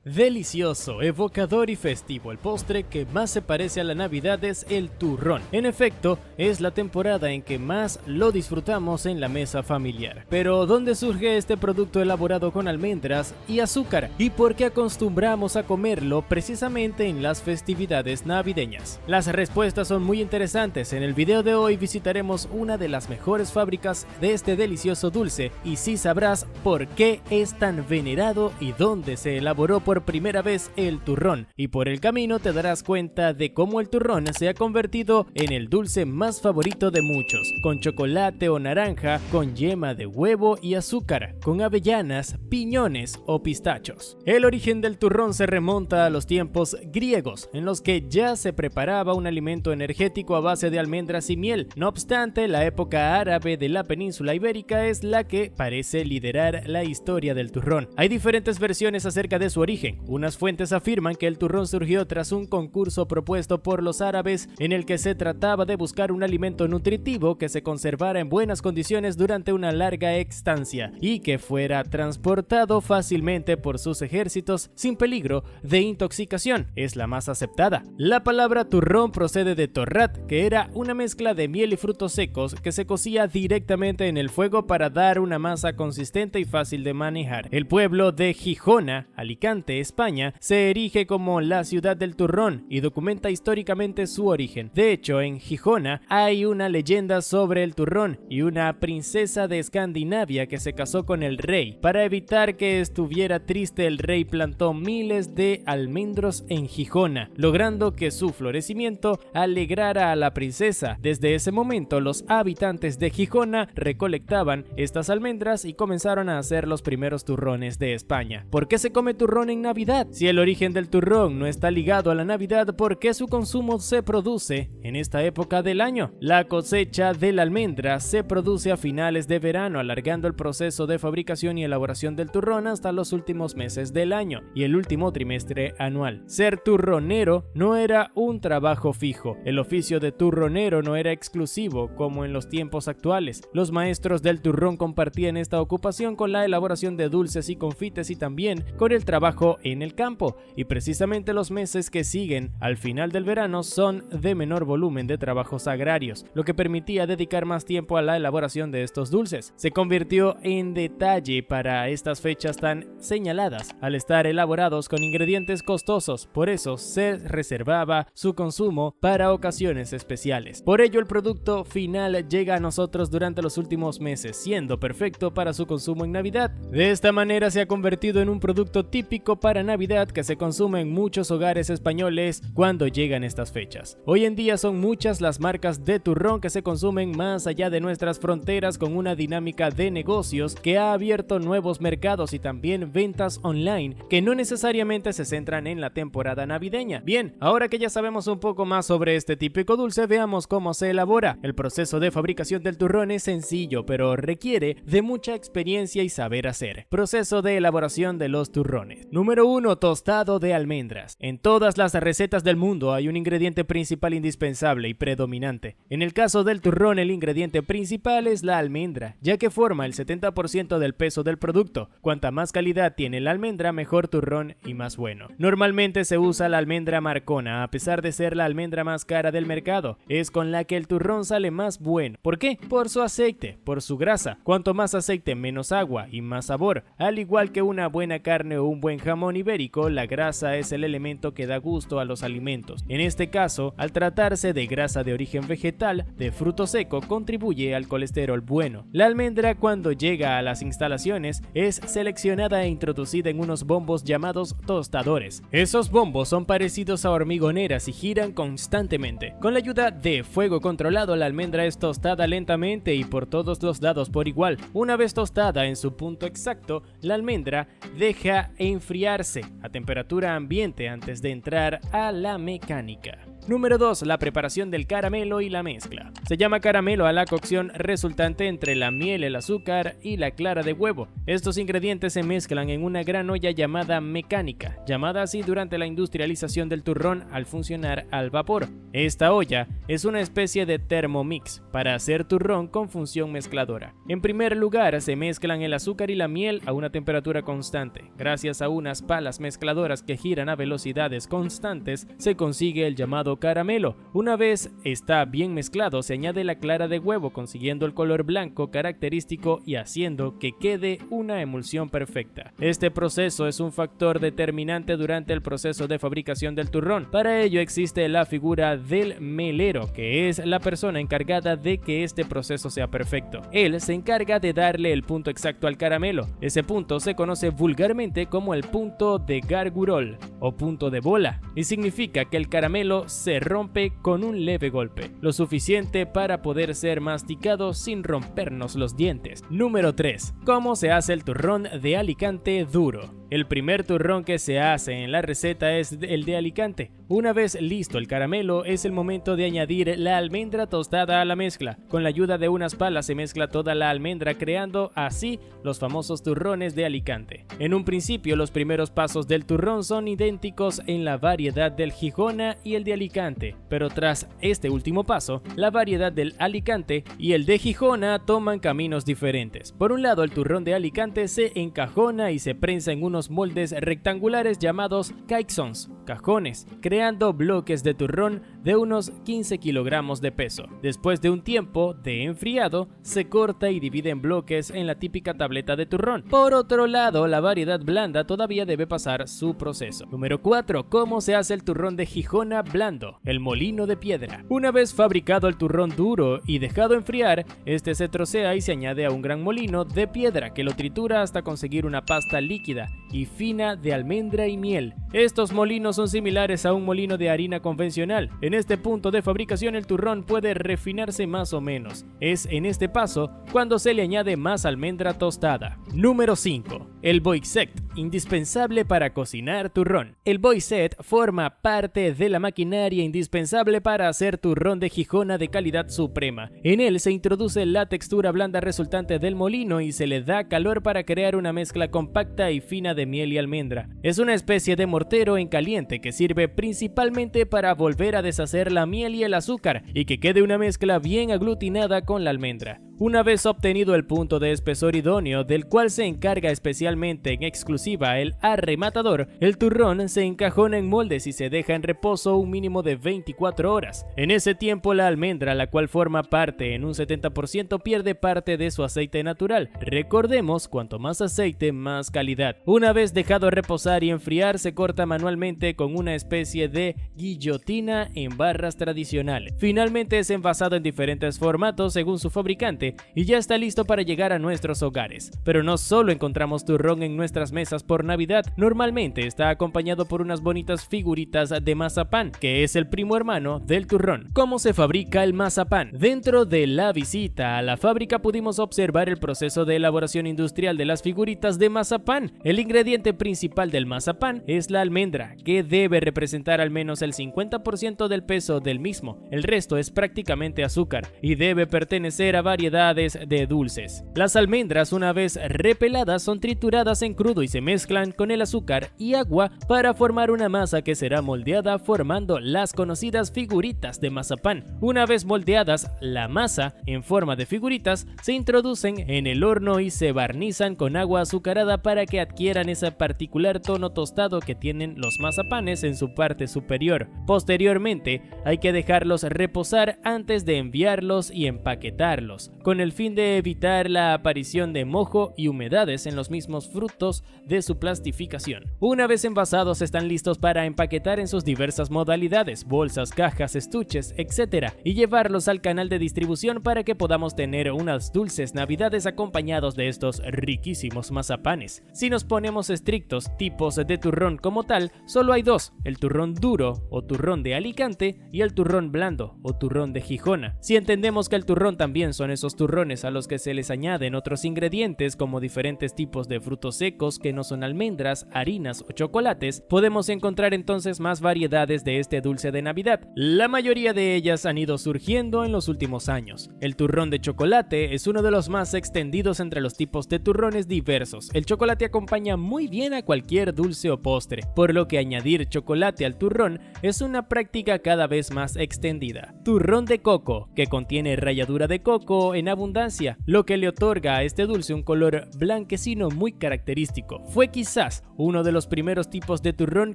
Delicioso, evocador y festivo, el postre que más se parece a la Navidad es el turrón. En efecto, es la temporada en que más lo disfrutamos en la mesa familiar. Pero, ¿dónde surge este producto elaborado con almendras y azúcar? ¿Y por qué acostumbramos a comerlo precisamente en las festividades navideñas? Las respuestas son muy interesantes. En el video de hoy visitaremos una de las mejores fábricas de este delicioso dulce y sí sabrás por qué es tan venerado y dónde se elaboró por primera vez el turrón, y por el camino te darás cuenta de cómo el turrón se ha convertido en el dulce más favorito de muchos, con chocolate o naranja, con yema de huevo y azúcar, con avellanas, piñones o pistachos. El origen del turrón se remonta a los tiempos griegos, en los que ya se preparaba un alimento energético a base de almendras y miel. No obstante, la época árabe de la península ibérica es la que parece liderar la historia del turrón. Hay diferentes versiones acerca de su origen. Unas fuentes afirman que el turrón surgió tras un concurso propuesto por los árabes en el que se trataba de buscar un alimento nutritivo que se conservara en buenas condiciones durante una larga estancia y que fuera transportado fácilmente por sus ejércitos sin peligro de intoxicación. Es la más aceptada. La palabra turrón procede de torrat, que era una mezcla de miel y frutos secos que se cocía directamente en el fuego para dar una masa consistente y fácil de manejar. El pueblo de Gijona, Alicante, España, se erige como la ciudad del turrón y documenta históricamente su origen. De hecho, en Gijona hay una leyenda sobre el turrón y una princesa de Escandinavia que se casó con el rey. Para evitar que estuviera triste, el rey plantó miles de almendros en Gijona, logrando que su florecimiento alegrara a la princesa. Desde ese momento, los habitantes de Gijona recolectaban estas almendras y comenzaron a hacer los primeros turrones de España. ¿Por qué se come turrón en Navidad? Si el origen del turrón no está ligado a la Navidad, ¿por qué su consumo se produce en esta época del año? La cosecha de la almendra se produce a finales de verano, alargando el proceso de fabricación y elaboración del turrón hasta los últimos meses del año y el último trimestre anual. Ser turronero no era un trabajo fijo. El oficio de turronero no era exclusivo como en los tiempos actuales. Los maestros del turrón compartían esta ocupación con la elaboración de dulces y confites y también con el trabajo en el campo, y precisamente los meses que siguen al final del verano son de menor volumen de trabajos agrarios, lo que permitía dedicar más tiempo a la elaboración de estos dulces. Se convirtió en detalle para estas fechas tan señaladas, al estar elaborados con ingredientes costosos, por eso se reservaba su consumo para ocasiones especiales. Por ello, el producto final llega a nosotros durante los últimos meses, siendo perfecto para su consumo en Navidad. De esta manera se ha convertido en un producto típico para Navidad que se consume en muchos hogares españoles cuando llegan estas fechas. Hoy en día son muchas las marcas de turrón que se consumen más allá de nuestras fronteras, con una dinámica de negocios que ha abierto nuevos mercados y también ventas online que no necesariamente se centran en la temporada navideña. Bien, ahora que ya sabemos un poco más sobre este típico dulce, veamos cómo se elabora. El proceso de fabricación del turrón es sencillo, pero requiere de mucha experiencia y saber hacer. Proceso de elaboración de los turrones. Número 1. Tostado de almendras. En todas las recetas del mundo hay un ingrediente principal indispensable y predominante. En el caso del turrón, el ingrediente principal es la almendra, ya que forma el 70% del peso del producto. Cuanta más calidad tiene la almendra, mejor turrón y más bueno. Normalmente se usa la almendra marcona, a pesar de ser la almendra más cara del mercado. Es con la que el turrón sale más bueno. ¿Por qué? Por su aceite, por su grasa. Cuanto más aceite, menos agua y más sabor. Al igual que una buena carne o un buen jamón ibérico, la grasa es el elemento que da gusto a los alimentos. En este caso, al tratarse de grasa de origen vegetal, de fruto seco, contribuye al colesterol bueno. La almendra, cuando llega a las instalaciones, es seleccionada e introducida en unos bombos llamados tostadores. Esos bombos son parecidos a hormigoneras y giran constantemente. Con la ayuda de fuego controlado, la almendra es tostada lentamente y por todos los lados por igual. Una vez tostada en su punto exacto, la almendra deja enfriarse a temperatura ambiente antes de entrar a la mecánica. Número 2. La preparación del caramelo y la mezcla. Se llama caramelo a la cocción resultante entre la miel, el azúcar y la clara de huevo. Estos ingredientes se mezclan en una gran olla llamada mecánica, llamada así durante la industrialización del turrón al funcionar al vapor. Esta olla es una especie de Thermomix para hacer turrón con función mezcladora. En primer lugar, se mezclan el azúcar y la miel a una temperatura constante. Gracias a una unas palas mezcladoras que giran a velocidades constantes, se consigue el llamado caramelo. Una vez está bien mezclado, se añade la clara de huevo, consiguiendo el color blanco característico y haciendo que quede una emulsión perfecta. Este proceso es un factor determinante durante el proceso de fabricación del turrón. Para ello existe la figura del melero, que es la persona encargada de que este proceso sea perfecto. Él se encarga de darle el punto exacto al caramelo. Ese punto se conoce vulgarmente como el punto de gargurol o punto de bola, y significa que el caramelo se rompe con un leve golpe, lo suficiente para poder ser masticado sin rompernos los dientes. Número 3. ¿Cómo se hace el turrón de Alicante duro? El primer turrón que se hace en la receta es el de Alicante. Una vez listo el caramelo, es el momento de añadir la almendra tostada a la mezcla. Con la ayuda de unas palas se mezcla toda la almendra, creando así los famosos turrones de Alicante. En un principio, los primeros pasos del turrón son idénticos en la variedad del Gijona y el de Alicante, pero tras este último paso, la variedad del Alicante y el de Gijona toman caminos diferentes. Por un lado, el turrón de Alicante se encajona y se prensa en unos moldes rectangulares llamados caixons, cajones, creando bloques de turrón de unos 15 kilogramos de peso. Después de un tiempo de enfriado, se corta y divide en bloques en la típica tableta de turrón. Por otro lado, la variedad blanda todavía debe pasar su proceso. Número 4. ¿Cómo se hace el turrón de Gijona blando? El molino de piedra. Una vez fabricado el turrón duro y dejado enfriar, este se trocea y se añade a un gran molino de piedra que lo tritura hasta conseguir una pasta líquida y fina de almendra y miel. Estos molinos son similares a un molino de harina convencional. En este punto de fabricación el turrón puede refinarse más o menos. Es en este paso cuando se le añade más almendra tostada. Número 5. El boixet, indispensable para cocinar turrón. El boixet forma parte de la maquinaria indispensable para hacer turrón de Gijona de calidad suprema. En él se introduce la textura blanda resultante del molino y se le da calor para crear una mezcla compacta y fina de miel y almendra. Es una especie de mortero en caliente que sirve principalmente para volver a deshacer la miel y el azúcar y que quede una mezcla bien aglutinada con la almendra. Una vez obtenido el punto de espesor idóneo, del cual se encarga especialmente en exclusiva el arrematador, el turrón se encajona en moldes y se deja en reposo un mínimo de 24 horas. En ese tiempo la almendra, la cual forma parte en un 70%, pierde parte de su aceite natural. Recordemos, cuanto más aceite, más calidad. Una vez dejado reposar y enfriar, se corta manualmente con una especie de guillotina en barras tradicionales. Finalmente es envasado en diferentes formatos según su fabricante y ya está listo para llegar a nuestros hogares. Pero no solo encontramos turrón en nuestras mesas por Navidad, normalmente está acompañado por unas bonitas figuritas de mazapán, que es el primo hermano del turrón. ¿Cómo se fabrica el mazapán? Dentro de la visita a la fábrica pudimos observar el proceso de elaboración industrial de las figuritas de mazapán. El ingrediente principal del mazapán es la almendra, que debe representar al menos el 50% del peso del mismo. El resto es prácticamente azúcar y debe pertenecer a variedades de dulces. Las almendras, una vez repeladas, son trituradas en crudo y se mezclan con el azúcar y agua para formar una masa que será moldeada formando las conocidas figuritas de mazapán. Una vez moldeadas, la masa en forma de figuritas se introducen en el horno y se barnizan con agua azucarada para que adquieran ese particular tono tostado que tienen los mazapanes en su parte superior. Posteriormente, hay que dejarlos reposar antes de enviarlos y empaquetarlos, con el fin de evitar la aparición de mojo y humedades en los mismos frutos de su plastificación. Una vez envasados, están listos para empaquetar en sus diversas modalidades, bolsas, cajas, estuches, etc., y llevarlos al canal de distribución para que podamos tener unas dulces navidades acompañados de estos riquísimos mazapanes. Si nos ponemos estrictos, tipos de turrón como tal, solo hay dos: el turrón duro o turrón de Alicante y el turrón blando o turrón de Gijona. Si entendemos que el turrón también son esos turrones a los que se les añaden otros ingredientes como diferentes tipos de frutos secos que no son almendras, harinas o chocolates, podemos encontrar entonces más variedades de este dulce de Navidad. La mayoría de ellas han ido surgiendo en los últimos años. El turrón de chocolate es uno de los más extendidos entre los tipos de turrones diversos. El chocolate acompaña muy bien a cualquier dulce o postre, por lo que añadir chocolate al turrón es una práctica cada vez más extendida. Turrón de coco, que contiene ralladura de coco en en abundancia, lo que le otorga a este dulce un color blanquecino muy característico. Fue quizás uno de los primeros tipos de turrón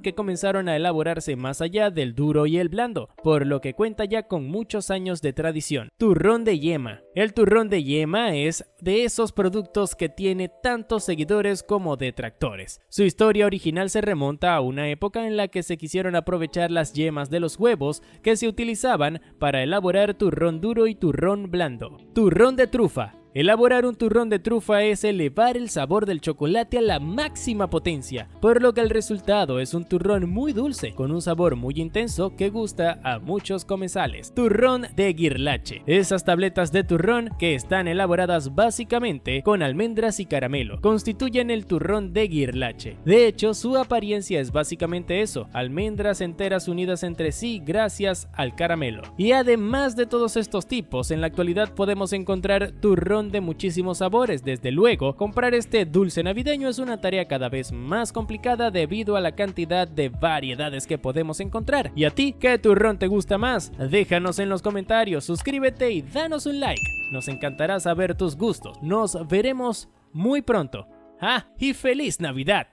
que comenzaron a elaborarse más allá del duro y el blando, por lo que cuenta ya con muchos años de tradición. Turrón de yema. El turrón de yema es de esos productos que tiene tantos seguidores como detractores. Su historia original se remonta a una época en la que se quisieron aprovechar las yemas de los huevos que se utilizaban para elaborar turrón duro y turrón blando. Turrón de trufa. Elaborar un turrón de trufa es elevar el sabor del chocolate a la máxima potencia, por lo que el resultado es un turrón muy dulce, con un sabor muy intenso que gusta a muchos comensales. Turrón de guirlache. Esas tabletas de turrón que están elaboradas básicamente con almendras y caramelo, constituyen el turrón de guirlache. De hecho, su apariencia es básicamente eso, almendras enteras unidas entre sí gracias al caramelo. Y además de todos estos tipos, en la actualidad podemos encontrar turrón de muchísimos sabores. Desde luego, comprar este dulce navideño es una tarea cada vez más complicada debido a la cantidad de variedades que podemos encontrar. ¿Y a ti qué turrón te gusta más? Déjanos en los comentarios, suscríbete y danos un like. Nos encantará saber tus gustos. Nos veremos muy pronto. ¡Ah! ¡Y feliz Navidad!